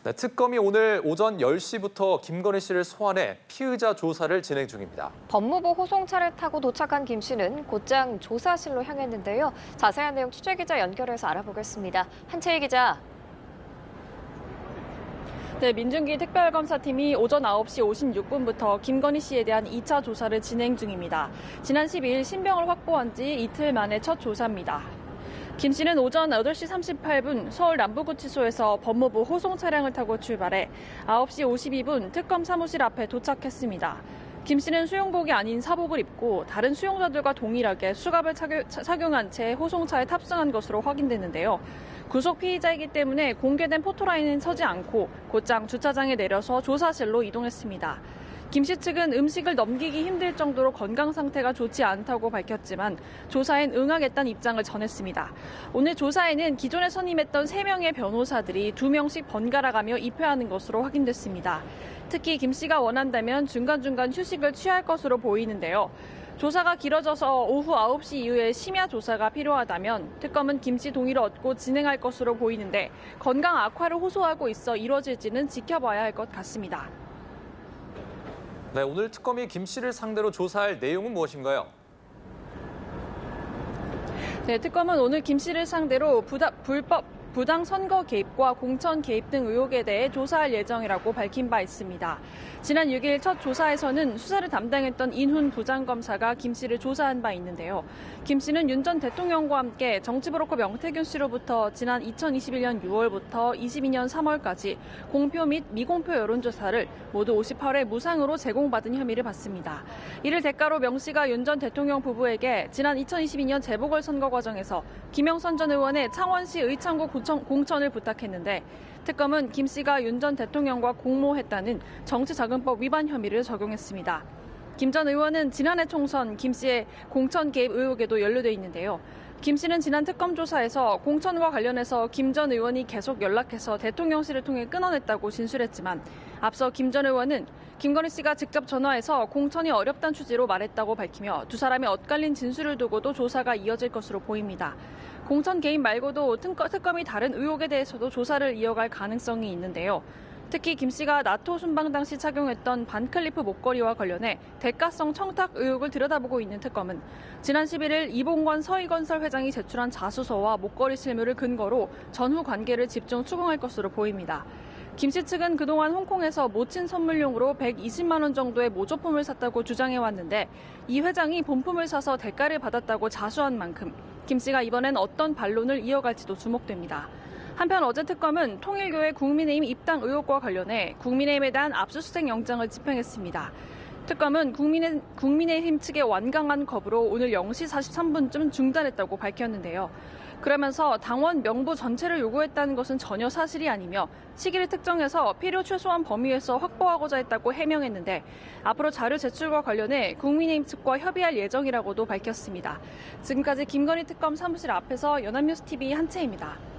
네, 특검이 오늘 오전 10시부터 김건희 씨를 소환해 피의자 조사를 진행 중입니다. 법무부 호송차를 타고 도착한 김 씨는 곧장 조사실로 향했는데요. 자세한 내용 취재기자 연결해서 알아보겠습니다. 한채희 기자. 네, 민중기 특별검사팀이 오전 9시 56분부터 김건희 씨에 대한 2차 조사를 진행 중입니다. 지난 12일 신병을 확보한 지 이틀 만에 첫 조사입니다. 김 씨는 오전 8시 38분 서울 남부구치소에서 법무부 호송 차량을 타고 출발해 9시 52분 특검 사무실 앞에 도착했습니다. 김 씨는 수용복이 아닌 사복을 입고 다른 수용자들과 동일하게 수갑을 착용한 채 호송차에 탑승한 것으로 확인됐는데요. 구속 피의자이기 때문에 공개된 포토라인은 서지 않고 곧장 주차장에 내려서 조사실로 이동했습니다. 김 씨 측은 음식을 넘기기 힘들 정도로 건강 상태가 좋지 않다고 밝혔지만 조사엔 응하겠다는 입장을 전했습니다. 오늘 조사에는 기존에 선임했던 3명의 변호사들이 2명씩 번갈아가며 입회하는 것으로 확인됐습니다. 특히 김 씨가 원한다면 중간중간 휴식을 취할 것으로 보이는데요. 조사가 길어져서 오후 9시 이후에 심야 조사가 필요하다면 특검은 김 씨 동의를 얻고 진행할 것으로 보이는데 건강 악화를 호소하고 있어 이뤄질지는 지켜봐야 할 것 같습니다. 네, 오늘 특검이 김 씨를 상대로 조사할 내용은 무엇인가요? 네, 특검은 오늘 김 씨를 상대로 부당 선거 개입과 공천 개입 등 의혹에 대해 조사할 예정이라고 밝힌 바 있습니다. 지난 6일 첫 조사에서는 수사를 담당했던 인훈 부장검사가 김 씨를 조사한 바 있는데요. 김 씨는 윤 전 대통령과 함께 정치브로커 명태균 씨로부터 지난 2021년 6월부터 22년 3월까지 공표 및 미공표 여론조사를 모두 58회 무상으로 제공받은 혐의를 받습니다. 이를 대가로 명 씨가 윤 전 대통령 부부에게 지난 2022년 재보궐선거 과정에서 김영선 전 의원의 창원시 의창구 공천을 부탁했는데 특검은 김 씨가 윤 전 대통령과 공모했다는 정치자금법 위반 혐의를 적용했습니다. 김 전 의원은 지난해 총선 김 씨의 공천 개입 의혹에도 연루돼 있는데요. 김 씨는 지난 특검 조사에서 공천과 관련해서 김 전 의원이 계속 연락해서 대통령실을 통해 끊어냈다고 진술했지만 앞서 김 전 의원은 김건희 씨가 직접 전화해서 공천이 어렵다는 취지로 말했다고 밝히며 두 사람의 엇갈린 진술을 두고도 조사가 이어질 것으로 보입니다. 공천 개입 말고도 특검이 다른 의혹에 대해서도 조사를 이어갈 가능성이 있는데요. 특히 김 씨가 나토 순방 당시 착용했던 반클리프 목걸이와 관련해 대가성 청탁 의혹을 들여다보고 있는 특검은 지난 11일 이봉관 서희건설 회장이 제출한 자수서와 목걸이 실물을 근거로 전후 관계를 집중 추궁할 것으로 보입니다. 김 씨 측은 그동안 홍콩에서 모친 선물용으로 120만 원 정도의 모조품을 샀다고 주장해왔는데 이 회장이 본품을 사서 대가를 받았다고 자수한 만큼 김 씨가 이번엔 어떤 반론을 이어갈지도 주목됩니다. 한편 어제 특검은 통일교회 국민의힘 입당 의혹과 관련해 국민의힘에 대한 압수수색 영장을 집행했습니다. 특검은 국민의힘 측의 완강한 거부로 오늘 0시 43분쯤 중단했다고 밝혔는데요. 그러면서 당원 명부 전체를 요구했다는 것은 전혀 사실이 아니며 시기를 특정해서 필요 최소한 범위에서 확보하고자 했다고 해명했는데 앞으로 자료 제출과 관련해 국민의힘 측과 협의할 예정이라고도 밝혔습니다. 지금까지 김건희 특검 사무실 앞에서 연합뉴스TV 한채입니다.